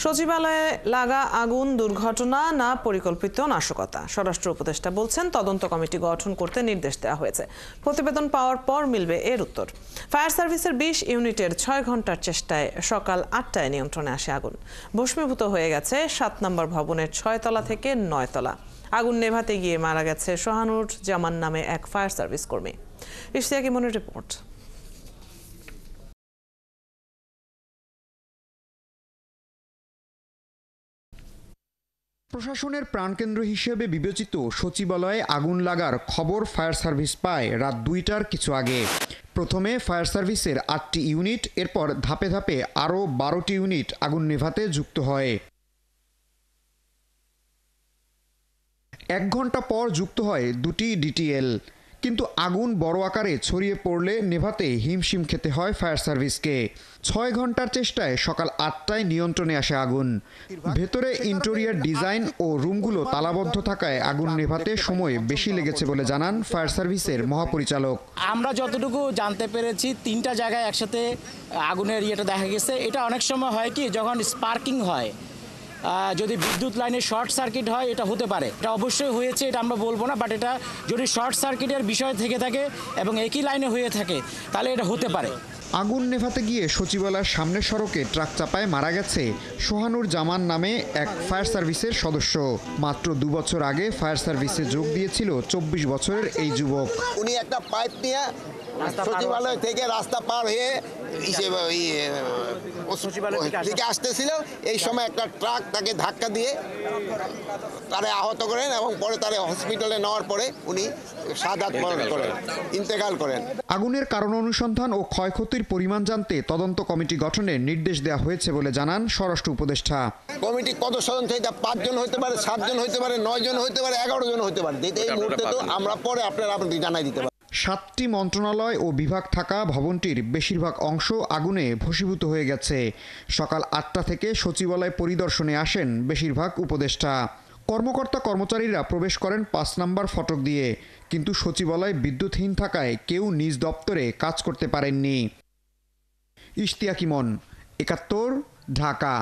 সচিবালয়ে লাগা আগুন দুর্ঘটনা না পরিকল্পিত নাশকতা, স্বরাষ্ট্র উপদেষ্টা বলছেন তদন্ত কমিটি গঠন করতে নির্দেশ দেওয়া হয়েছে। প্রতিবেদন পাওয়ার পর মিলবে এর উত্তর। ফায়ার সার্ভিসের ২০ ইউনিটের ৬ ঘন্টার চেষ্টায় সকাল ৮টায় নিয়ন্ত্রণে আসে আগুন। ভস্মীভূত হয়ে গেছে ৭ নম্বর ভবনের ৬ তলা থেকে ৯ তলা। আগুন নেভাতে গিয়ে মারা গেছে সোহানুর জামান নামে এক ফায়ার সার্ভিস কর্মী। ইশতিয়াক ইমনের রিপোর্ট। প্রশাসনের প্রাণকেন্দ্র হিসেবে বিবেচিত সচিবালয়ে আগুন লাগার খবর ফায়ার সার্ভিস পায় রাত ২টার কিছু আগে। প্রথমে ফায়ার সার্ভিসের ৮টি ইউনিট, এরপর ধাপে ধাপে আরও ১২টি ইউনিট আগুন নেভাতে যুক্ত হয়। ১ ঘন্টা পর যুক্ত হয় ২টি ডিটিএল। কিন্তু আগুন বড় আকারে ছড়িয়ে পড়লে নেভাতে হিমশিম খেতে হয় ফায়ার সার্ভিসকে। ৬ ঘন্টার চেষ্টায় সকাল ৮টায় নিয়ন্ত্রণে আসে আগুন। ভেতরে ইন্টেরিয়র ডিজাইন ও রুমগুলো তালাবদ্ধ থাকায় আগুন নেভাতে সময় বেশি লেগেছে বলে জানান ফায়ার সার্ভিসের মহাপরিচালক। আমরা যতটুকু জানতে পেরেছি ৩টা জায়গায় একসাথে আগুনের ইয়েটা দেখা গেছে। এটা অনেক সময় হয় কি, যখন স্পার্কিং হয়, যদি বিদ্যুৎ লাইনে শর্ট সার্কিট হয়, এটা হতে পারে। এটা অবশ্যই হয়েছে, এটা আমরা বলবো না, বাট এটা যদি শর্ট সার্কিটের বিষয় থেকে থাকে এবং একই লাইনে হয়ে থাকে তাহলে এটা হতে পারে। আগুন নেভাতে গিয়ে সচিবালয়ের সামনের সড়কে ট্রাক চাপায় মারা গেছে সোহানুর জামান নামে এক ফায়ার সার্ভিসের সদস্য। মাত্র ২ বছর আগে ফায়ার সার্ভিসে যোগ দিয়েছিল ২৪ বছরের এই যুবক। উনি একটা পাইপ নিয়ে সচিবালয় থেকে রাস্তা পার হয়ে দিকে আসতেছিল। এই সময় একটা ট্রাক তাকে ধাক্কা দিয়ে তারে আহত করেন এবং পরে তারে হসপিটালে নেওয়ার পরে উনি শাহাদাত বরণ করেন, ইন্তেকাল করেন। আগুনের কারণ অনুসন্ধান ও ক্ষয়ক্ষতির পরিমাণ জানতে তদন্ত কমিটি গঠনের নির্দেশ দেওয়া হয়েছে বলে জানান স্বরাষ্ট্র উপদেষ্টা। কমিটি কত সদস্য, এটা ৫ জন হতে পারে, ৭ জন হতে পারে, ৯ জন হতে পারে, ১১ জন হতে পারে। এই মুহূর্তে তো আমরা পরে আপনাদের জানাই দিতে পারি। ৭টি মন্ত্রণালয় ও বিভাগ থাকা ভবনটির বেশিরভাগ অংশ আগুনে ভস্মীভূত হয়ে গেছে। সকাল ৮টা থেকে সচিবালয় পরিদর্শনে আসেন বেশিরভাগ উপদেষ্টা। কর্মকর্তা কর্মচারীরা প্রবেশ করেন ৫ নম্বর ফটক দিয়ে, কিন্তু সচিবালয় বিদ্যুৎহীন থাকায় কেউ নিজ দপ্তরে কাজ করতে পারেননি। ইশতিয়াক ইমন, ৭১, ঢাকা।